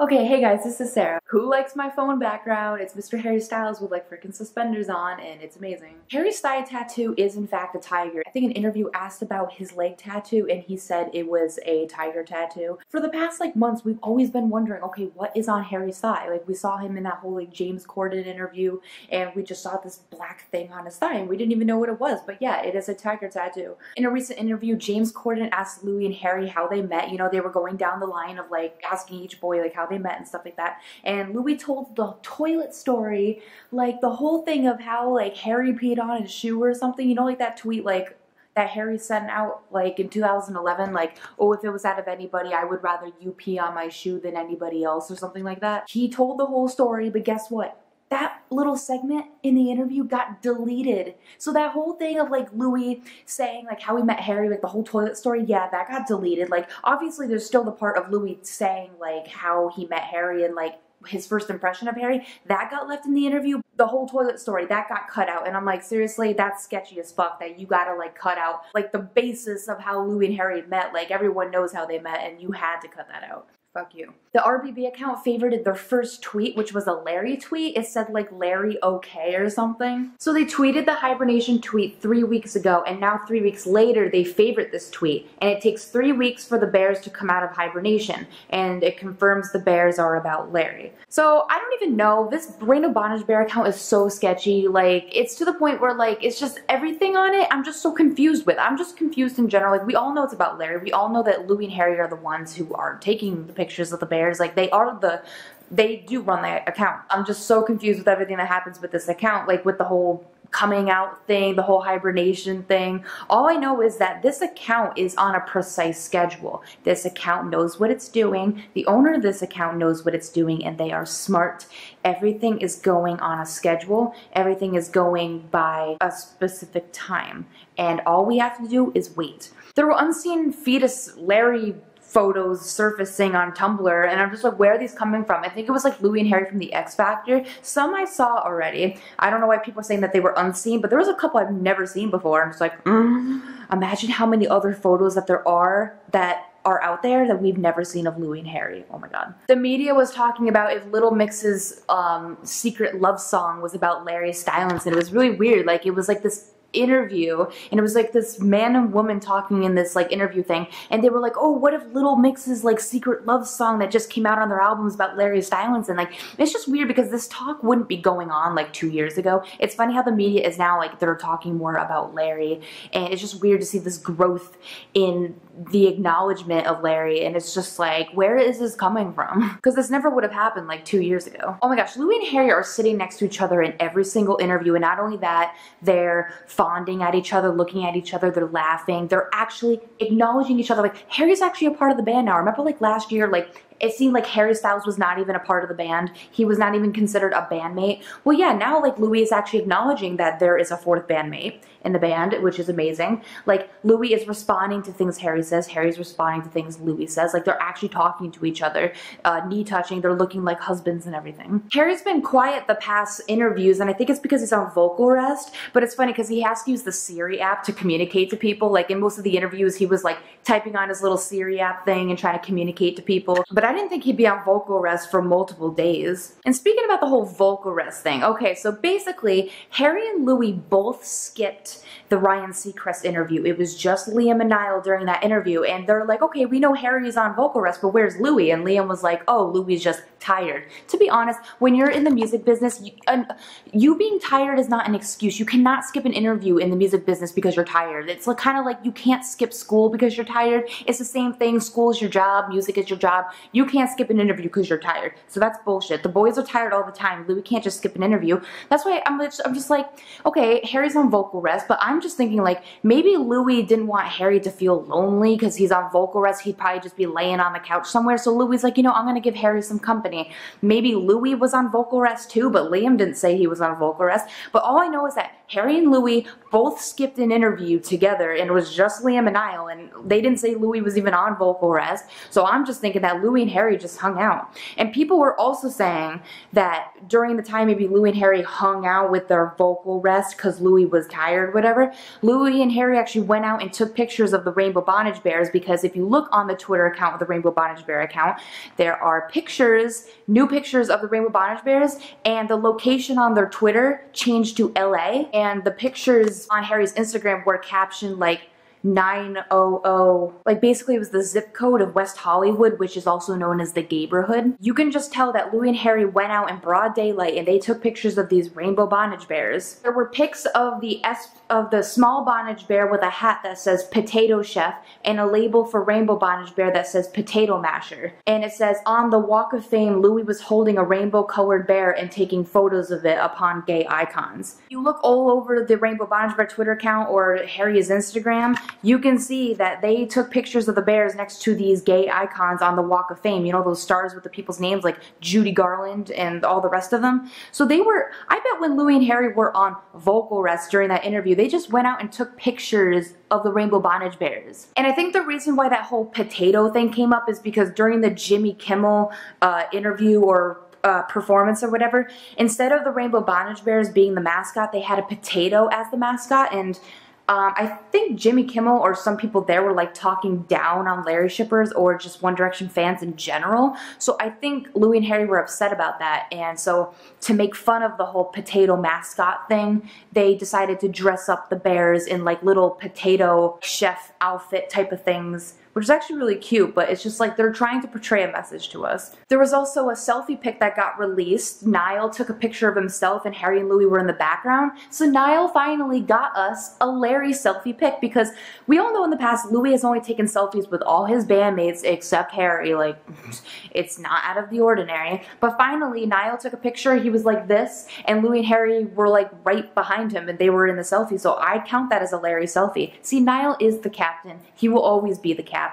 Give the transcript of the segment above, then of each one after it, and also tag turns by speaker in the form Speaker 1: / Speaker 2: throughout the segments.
Speaker 1: Okay, hey guys, this is Sarah. Who likes my phone background? It's Mr. Harry Styles with like freaking suspenders on, and it's amazing. Harry's thigh tattoo is in fact a tiger. I think an interview asked about his leg tattoo and he said it was a tiger tattoo. For the past like months, we've always been wondering, okay, what is on Harry's thigh? Like we saw him in that whole like James Corden interview and we just saw this black thing on his thigh and we didn't even know what it was, but yeah, it is a tiger tattoo. In a recent interview, James Corden asked Louis and Harry how they met. You know, they were going down the line of like asking each boy like how they met and stuff like that. And Louis told the toilet story, like the whole thing of how like Harry peed on his shoe or something. You know, like that tweet like that Harry sent out like in 2011, like, oh, if it was out of anybody, I would rather you pee on my shoe than anybody else or something like that. He told the whole story, but guess what? That little segment in the interview got deleted. So that whole thing of like Louis saying like how he met Harry, like the whole toilet story, yeah, that got deleted. Like obviously there's still the part of Louis saying like how he met Harry and like his first impression of Harry, that got left in the interview. The whole toilet story, that got cut out. And I'm like, seriously, that's sketchy as fuck that you gotta like cut out like the basis of how Louis and Harry met. Like everyone knows how they met and you had to cut that out. Fuck you. The RBB account favorited their first tweet, which was a Larry tweet. It said like Larry okay or something. So they tweeted the hibernation tweet 3 weeks ago, and now 3 weeks later they favorite this tweet. And it takes 3 weeks for the bears to come out of hibernation, and it confirms the bears are about Larry. So I don't even know. This Brando Bondage Bear account is so sketchy. Like it's to the point where like it's just everything on it I'm just so confused with. I'm just confused in general. Like we all know it's about Larry. We all know that Louis and Harry are the ones who are taking the pictures of the bears. Like they do run that account. I'm just so confused with everything that happens with this account, like with the whole coming out thing, the whole hibernation thing. All I know is that this account is on a precise schedule. This account knows what it's doing. The owner of this account knows what it's doing, and they are smart. Everything is going on a schedule. Everything is going by a specific time. And all we have to do is wait. There were unseen fetus Larry photos surfacing on Tumblr, and I'm just like, where are these coming from? I think it was like Louis and Harry from the X Factor. Some I saw already. I don't know why people are saying that they were unseen, but there was a couple I've never seen before. I'm just like, imagine how many other photos that there are that are out there that we've never seen of Louis and Harry. Oh my god. The media was talking about if Little Mix's secret love song was about Larry Stylinson. It was really weird. Like it was like this interview, and it was like this man and woman talking in this like interview thing, and they were like, oh, what if Little Mix's like secret love song that just came out on their albums about Larry Stylinson? Like it's just weird because this talk wouldn't be going on like 2 years ago. It's funny how the media is now like they're talking more about Larry, and it's just weird to see this growth in the acknowledgement of Larry, and it's just like, where is this coming from? Because this never would have happened like 2 years ago. Oh my gosh, Louis and Harry are sitting next to each other in every single interview, and not only that, they're fonding at each other, looking at each other, they're laughing, they're actually acknowledging each other. Like Harry's actually a part of the band now. Remember like last year, like it seemed like Harry Styles was not even a part of the band. He was not even considered a bandmate. Well, yeah, now like Louis is actually acknowledging that there is a fourth bandmate in the band, which is amazing. Like Louis is responding to things Harry says, Harry's responding to things Louis says. Like they're actually talking to each other, knee touching, they're looking like husbands and everything. Harry's been quiet the past interviews, and I think it's because he's on vocal rest, but it's funny because he has to use the Siri app to communicate to people. Like in most of the interviews, he was like typing on his little Siri app thing and trying to communicate to people. But I didn't think he'd be on vocal rest for multiple days. And speaking about the whole vocal rest thing, okay, so basically Harry and Louis both skipped the Ryan Seacrest interview. It was just Liam and Niall during that interview, and they're like, okay, we know Harry's on vocal rest, but where's Louis? And Liam was like, oh, Louis is just tired. To be honest, when you're in the music business, you being tired is not an excuse. You cannot skip an interview in the music business because you're tired. It's like, kind of like you can't skip school because you're tired. It's the same thing. School is your job. Music is your job. You can't skip an interview because you're tired. So that's bullshit. The boys are tired all the time. Louis can't just skip an interview. That's why I'm just like, okay, Harry's on vocal rest, but I'm just thinking like maybe Louis didn't want Harry to feel lonely because he's on vocal rest. He'd probably just be laying on the couch somewhere. So Louis like, you know, I'm gonna give Harry some company. Maybe Louis was on vocal rest too, but Liam didn't say he was on vocal rest. But all I know is that Harry and Louis both skipped an interview together, and it was just Liam and Niall, and they didn't say Louis was even on vocal rest. So I'm just thinking that Louis and and Harry just hung out. And people were also saying that during the time maybe Louis and Harry hung out with their vocal rest because Louis was tired, whatever, Louis and Harry actually went out and took pictures of the Rainbow Bonnage Bears, because if you look on the Twitter account of the Rainbow Bonnage Bear account, there are pictures, new pictures of the Rainbow Bonnage Bears, and the location on their Twitter changed to LA, and the pictures on Harry's Instagram were captioned like 900, like basically it was the zip code of West Hollywood, which is also known as the Gayborhood. You can just tell that Louis and Harry went out in broad daylight and they took pictures of these Rainbow Bonnage Bears. There were pics of the small Bonnage Bear with a hat that says Potato Chef and a label for Rainbow Bonnage Bear that says Potato Masher. And it says, on the Walk of Fame, Louis was holding a rainbow colored bear and taking photos of it upon gay icons. You look all over the Rainbow Bonnage Bear Twitter account or Harry's Instagram, you can see that they took pictures of the bears next to these gay icons on the Walk of Fame. You know, those stars with the people's names like Judy Garland and all the rest of them. So they were, I bet when Louis and Harry were on vocal rest during that interview, they just went out and took pictures of the Rainbow Bonnage Bears. And I think the reason why that whole potato thing came up is because during the Jimmy Kimmel interview or performance or whatever, instead of the Rainbow Bonnage Bears being the mascot, they had a potato as the mascot, and I think Jimmy Kimmel or some people there were like talking down on Larry shippers or just One Direction fans in general. So I think Louis and Harry were upset about that, and so to make fun of the whole potato mascot thing, they decided to dress up the bears in like little potato chef outfit type of things, which is actually really cute, but it's just like they're trying to portray a message to us. There was also a selfie pic that got released. Niall took a picture of himself and Harry and Louis were in the background. So Niall finally got us a Larry selfie pic, because we all know in the past Louis has only taken selfies with all his bandmates except Harry. Like, it's not out of the ordinary. But finally Niall took a picture, he was like this, and Louis and Harry were like right behind him and they were in the selfie. So I count that as a Larry selfie. See, Niall is the captain. He will always be the captain.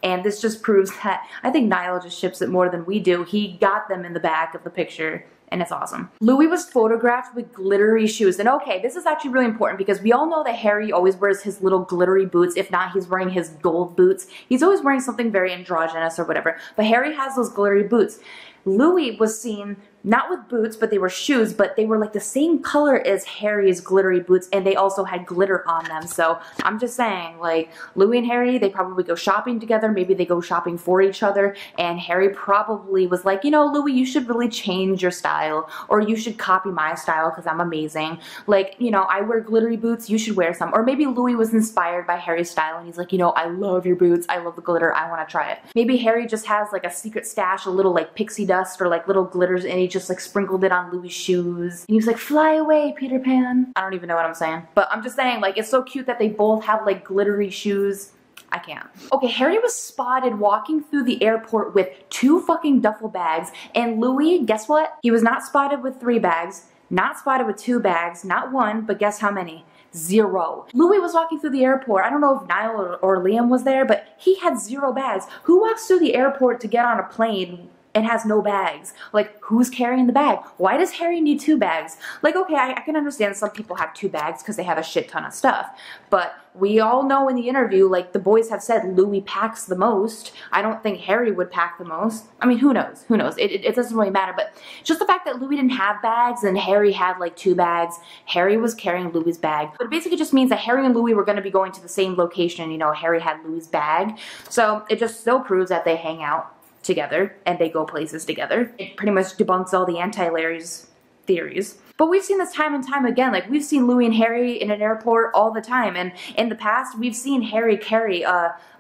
Speaker 1: And this just proves that I think Niall just ships it more than we do. He got them in the back of the picture, and it's awesome. Louis was photographed with glittery shoes. And okay, this is actually really important because we all know that Harry always wears his little glittery boots. If not, he's wearing his gold boots. He's always wearing something very androgynous or whatever. But Harry has those glittery boots. Louis was seen not with boots, but they were shoes, but they were like the same color as Harry's glittery boots, and they also had glitter on them. So I'm just saying, like, Louis and Harry, they probably go shopping together, maybe they go shopping for each other, and Harry probably was like, you know, Louis, you should really change your style, or you should copy my style because I'm amazing. Like, you know, I wear glittery boots, you should wear some. Or maybe Louis was inspired by Harry's style and he's like, you know, I love your boots, I love the glitter, I want to try it. Maybe Harry just has like a secret stash, a little like pixie dust or like little glitters, and he just like sprinkled it on Louis' shoes. And he was like, fly away, Peter Pan. I don't even know what I'm saying. But I'm just saying, like, it's so cute that they both have like glittery shoes. I can't. Okay, Harry was spotted walking through the airport with 2 fucking duffel bags. And Louis, guess what? He was not spotted with 3 bags, not spotted with 2 bags, not 1, but guess how many? 0. Louis was walking through the airport. I don't know if Niall or Liam was there, but he had 0 bags. Who walks through the airport to get on a plane and has no bags? Like, who's carrying the bag? Why does Harry need 2 bags? Like, okay, I can understand some people have 2 bags because they have a shit ton of stuff, but we all know in the interview, like, the boys have said Louis packs the most. I don't think Harry would pack the most. I mean, who knows? Who knows? It doesn't really matter, but just the fact that Louis didn't have bags and Harry had like 2 bags, Harry was carrying Louis' bag. But it basically just means that Harry and Louis were going to be going to the same location. You know, Harry had Louis' bag. So it just still proves that they hang out together and they go places together. It pretty much debunks all the anti-Larry's theories. But we've seen this time and time again. Like, we've seen Louis and Harry in an airport all the time, and in the past we've seen Harry carry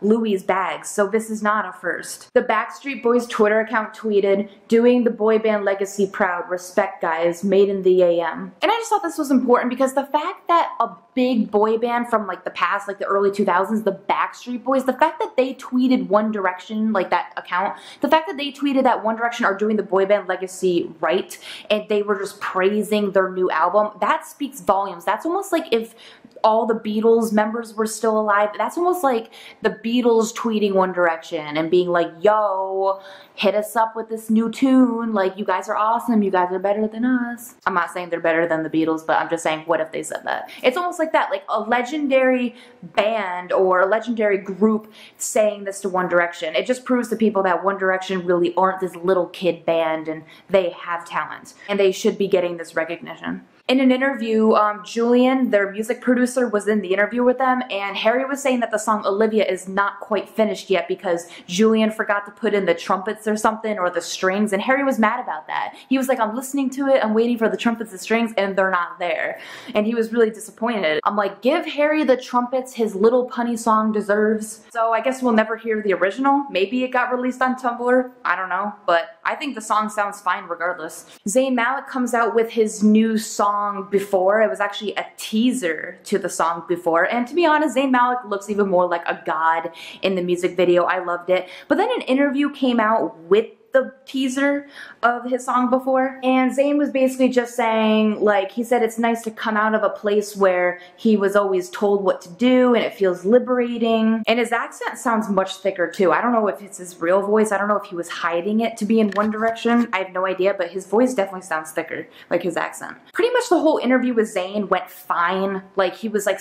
Speaker 1: Louis' bags, so this is not a first. The Backstreet Boys Twitter account tweeted, "Doing the boy band legacy proud, respect guys, made in the AM." And I just thought this was important because the fact that a big boy band from like the past, like the early 2000s, the Backstreet Boys, the fact that they tweeted One Direction, like that account, the fact that they tweeted that One Direction are doing the boy band legacy right, and they were just praising their new album, that speaks volumes. That's almost like if all the Beatles members were still alive. That's almost like the Beatles tweeting One Direction and being like, yo, hit us up with this new tune. Like, you guys are awesome. You guys are better than us. I'm not saying they're better than the Beatles, but I'm just saying, what if they said that? It's almost like that, like a legendary band or a legendary group saying this to One Direction. It just proves to people that One Direction really aren't this little kid band and they have talent and they should be getting this recognition. In an interview, Julian, their music producer, was in the interview with them, and Harry was saying that the song Olivia is not quite finished yet because Julian forgot to put in the trumpets or something, or the strings, and Harry was mad about that. He was like, I'm listening to it, I'm waiting for the trumpets and strings, and they're not there. And he was really disappointed. I'm like, give Harry the trumpets his little punny song deserves. So I guess we'll never hear the original. Maybe it got released on Tumblr, I don't know, but I think the song sounds fine regardless. Zayn Malik comes out with his new song Before. It was actually a teaser to the song Before, and to be honest, Zayn Malik looks even more like a god in the music video. I loved it. But then an interview came out with the teaser of his song Before, and Zayn was basically just saying, like, he said it's nice to come out of a place where he was always told what to do and it feels liberating. And his accent sounds much thicker too. I don't know if it's his real voice. I don't know if he was hiding it to be in One Direction. I have no idea, but his voice definitely sounds thicker, like his accent. Pretty much the whole interview with Zayn went fine. Like, he was like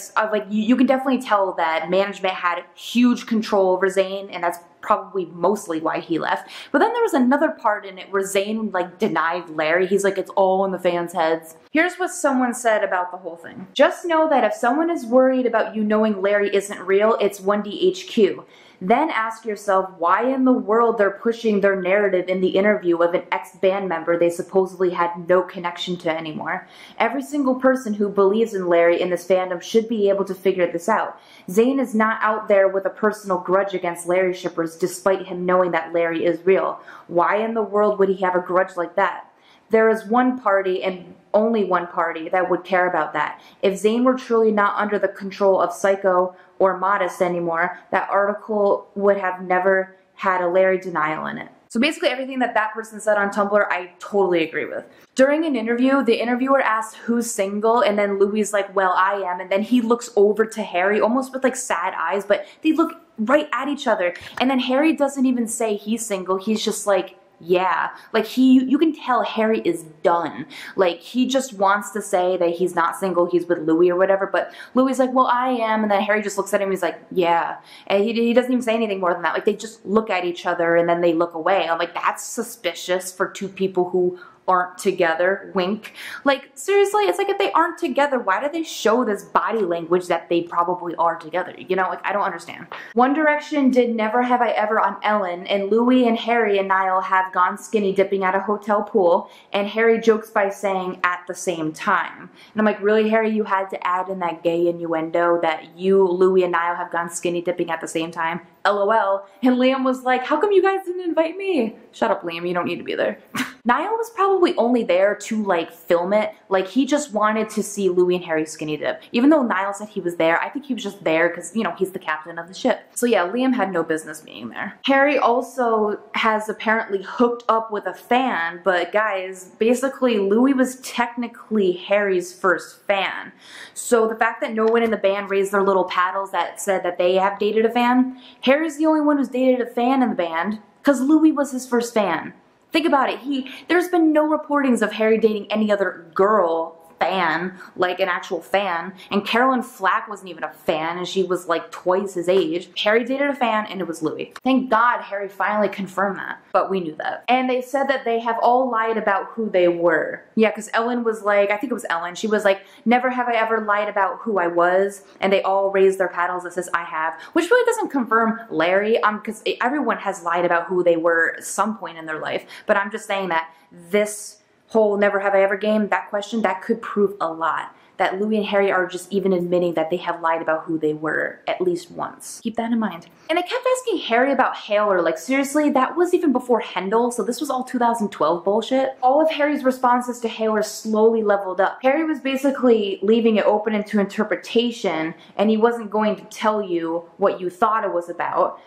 Speaker 1: you can definitely tell that management had huge control over Zayn, and that's probably mostly why he left. But then there was another part in it where Zayn like denied Larry. He's like, it's all in the fans' heads. Here's what someone said about the whole thing. Just know that if someone is worried about you knowing Larry isn't real, it's 1DHQ. Then ask yourself why in the world they're pushing their narrative in the interview of an ex-band member they supposedly had no connection to anymore. Every single person who believes in Larry in this fandom should be able to figure this out. Zayn is not out there with a personal grudge against Larry shippers despite him knowing that Larry is real. Why in the world would he have a grudge like that? There is one party and only one party that would care about that. If Zayn were truly not under the control of Psycho or Modest anymore, that article would have never had a Larry denial in it. So basically everything that that person said on Tumblr, I totally agree with. During an interview, the interviewer asked who's single, and then Louis like, well, I am, and then he looks over to Harry almost with like sad eyes, but they look right at each other. And then Harry doesn't even say he's single, he's just like, yeah, like you can tell Harry is done. Like, he just wants to say that he's not single, he's with Louis or whatever, but Louis is like, well, I am, and then Harry just looks at him and he's like, yeah. And he doesn't even say anything more than that. Like, they just look at each other and then they look away. I'm like, that's suspicious for two people who aren't together, wink. Like, seriously, it's like if they aren't together, why do they show this body language that they probably are together? You know, like, I don't understand. One Direction did Never Have I Ever on Ellen, and Louis and Harry and Niall have gone skinny dipping at a hotel pool, and Harry jokes by saying at the same time. And I'm like, really, Harry, you had to add in that gay innuendo that you, Louis, and Niall have gone skinny dipping at the same time? LOL. And Liam was like, how come you guys didn't invite me? Shut up, Liam, you don't need to be there. Niall was probably only there to like film it. Like, he just wanted to see Louis and Harry skinny dip. Even though Niall said he was there, I think he was just there because, you know, he's the captain of the ship. So yeah, Liam had no business being there. Harry also has apparently hooked up with a fan, but guys, basically Louis was technically Harry's first fan. So the fact that no one in the band raised their little paddles that said that they have dated a fan, Harry's the only one who's dated a fan in the band because Louis was his first fan. Think about it, there's been no reportings of Harry dating any other girl fan, like an actual fan, and Carolyn Flack wasn't even a fan, and she was like twice his age. Harry dated a fan, and it was Louis. Thank God Harry finally confirmed that, but we knew that. And they said that they have all lied about who they were. Yeah, because Ellen was like, I think it was Ellen, she was like, never have I ever lied about who I was, and they all raised their paddles that says I have, which really doesn't confirm Larry, because everyone has lied about who they were at some point in their life, but I'm just saying that this whole never have I ever game, that question, that could prove a lot. That Louis and Harry are just even admitting that they have lied about who they were at least once. Keep that in mind. And they kept asking Harry about Haylor, like seriously, that was even before Hendel, so this was all 2012 bullshit. All of Harry's responses to Haylor slowly leveled up. Harry was basically leaving it open into interpretation, and he wasn't going to tell you what you thought it was about.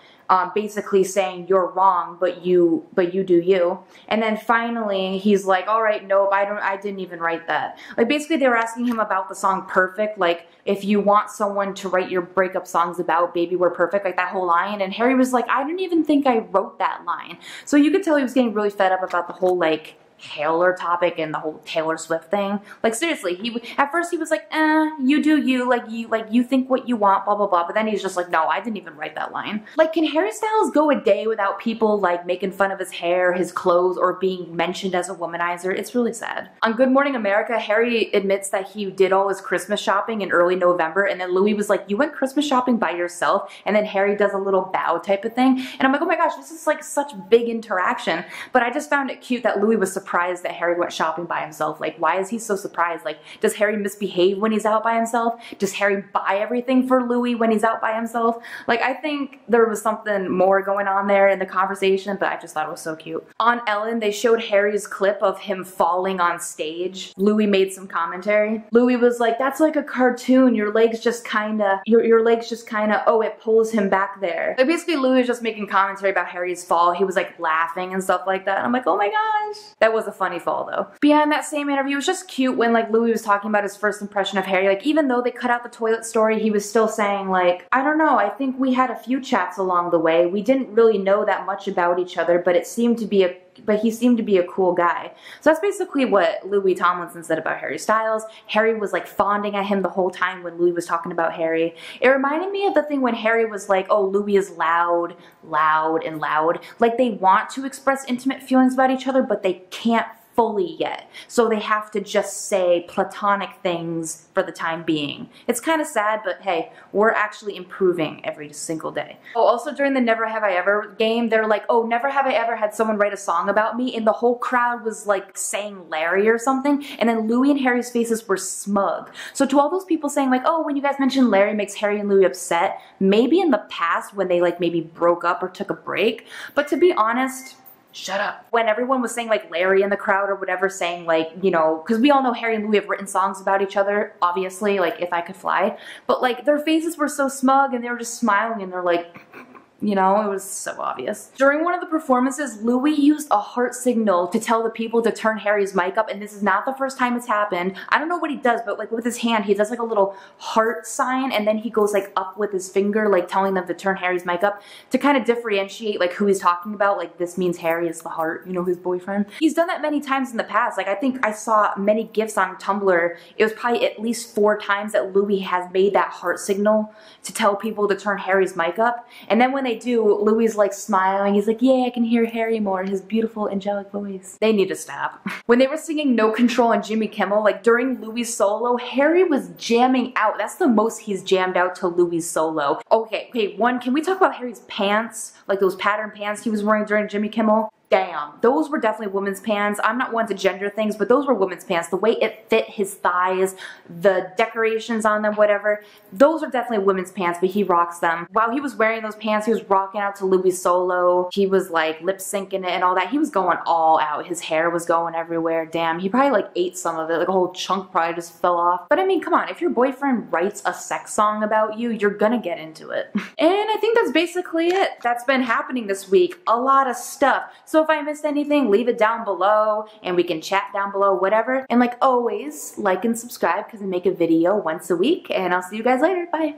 Speaker 1: basically saying you're wrong, but you do you. And then finally he's like, all right, nope, I didn't even write that. Like basically they were asking him about the song Perfect, like if you want someone to write your breakup songs about, baby we're perfect, like that whole line. And Harry was like, I didn't even think I wrote that line. So you could tell he was getting really fed up about the whole like Taylor topic and the whole Taylor Swift thing. Like seriously, at first he was like, you do you, like you think what you want, blah blah blah, but then he's just like, no, I didn't even write that line. Like, can Harry Styles go a day without people like making fun of his hair, his clothes, or being mentioned as a womanizer? It's really sad. On Good Morning America, Harry admits that he did all his Christmas shopping in early November, and then Louis was like, you went Christmas shopping by yourself? And then Harry does a little bow type of thing, and I'm like, oh my gosh, this is like such big interaction. But I just found it cute that Louis was surprised that Harry went shopping by himself. Like, why is he so surprised? Like, does Harry misbehave when he's out by himself? Does Harry buy everything for Louis when he's out by himself? Like, I think there was something more going on there in the conversation, but I just thought it was so cute. On Ellen, they showed Harry's clip of him falling on stage. Louis made some commentary. Louis was like, that's like a cartoon. Your legs just kinda, your legs just kinda, oh, it pulls him back there. Like, basically, Louis was just making commentary about Harry's fall. He was like laughing and stuff like that. And I'm like, oh my gosh. That was a funny fall though. But yeah, in that same interview, it was just cute when like Louis was talking about his first impression of Harry. Like, even though they cut out the toilet story, he was still saying like, I don't know, I think we had a few chats along the way. We didn't really know that much about each other, but he seemed to be a cool guy. So that's basically what Louis Tomlinson said about Harry Styles. Harry was like fawning at him the whole time when Louis was talking about Harry. It reminded me of the thing when Harry was like, oh, Louis is loud, and loud. Like, they want to express intimate feelings about each other, but they can't fully yet. So they have to just say platonic things for the time being. It's kind of sad, but hey, we're actually improving every single day. Oh, also during the Never Have I Ever game, they're like, oh, never have I ever had someone write a song about me, and the whole crowd was like saying Larry or something, and then Louis and Harry's faces were smug. So to all those people saying like, oh, when you guys mention Larry makes Harry and Louis upset, maybe in the past when they like maybe broke up or took a break, but to be honest, shut up. When everyone was saying like Larry in the crowd or whatever, saying like, you know, because we all know Harry and Louis have written songs about each other, obviously, like If I Could Fly, but like their faces were so smug and they were just smiling and they're like, you know, it was so obvious. During one of the performances, Louis used a heart signal to tell the people to turn Harry's mic up, and this is not the first time it's happened. I don't know what he does, but like with his hand, he does like a little heart sign, and then he goes like up with his finger, like telling them to turn Harry's mic up to kind of differentiate like who he's talking about. Like, this means Harry is the heart, you know, his boyfriend. He's done that many times in the past. Like, I think I saw many GIFs on Tumblr. It was probably at least 4 times that Louis has made that heart signal to tell people to turn Harry's mic up, and then when they do, Louis is like smiling. He's like, yeah, I can hear Harry more, his beautiful angelic voice. They need to stop. When they were singing No Control on Jimmy Kimmel, like during Louis' solo, Harry was jamming out. That's the most he's jammed out to Louis' solo. Okay, one, can we talk about Harry's pants? Like those pattern pants he was wearing during Jimmy Kimmel? Damn, those were definitely women's pants. I'm not one to gender things, but those were women's pants. The way it fit his thighs, the decorations on them, whatever, those are definitely women's pants, but he rocks them. While he was wearing those pants, he was rocking out to Louis' solo. He was like lip syncing it and all that. He was going all out. His hair was going everywhere. Damn, he probably like ate some of it. Like a whole chunk probably just fell off. But I mean, come on, if your boyfriend writes a sex song about you, you're gonna get into it. And I think that's basically it. That's been happening this week. A lot of stuff. So if I missed anything, leave it down below and we can chat down below, whatever. And like always, like and subscribe because I make a video once a week, and I'll see you guys later. Bye.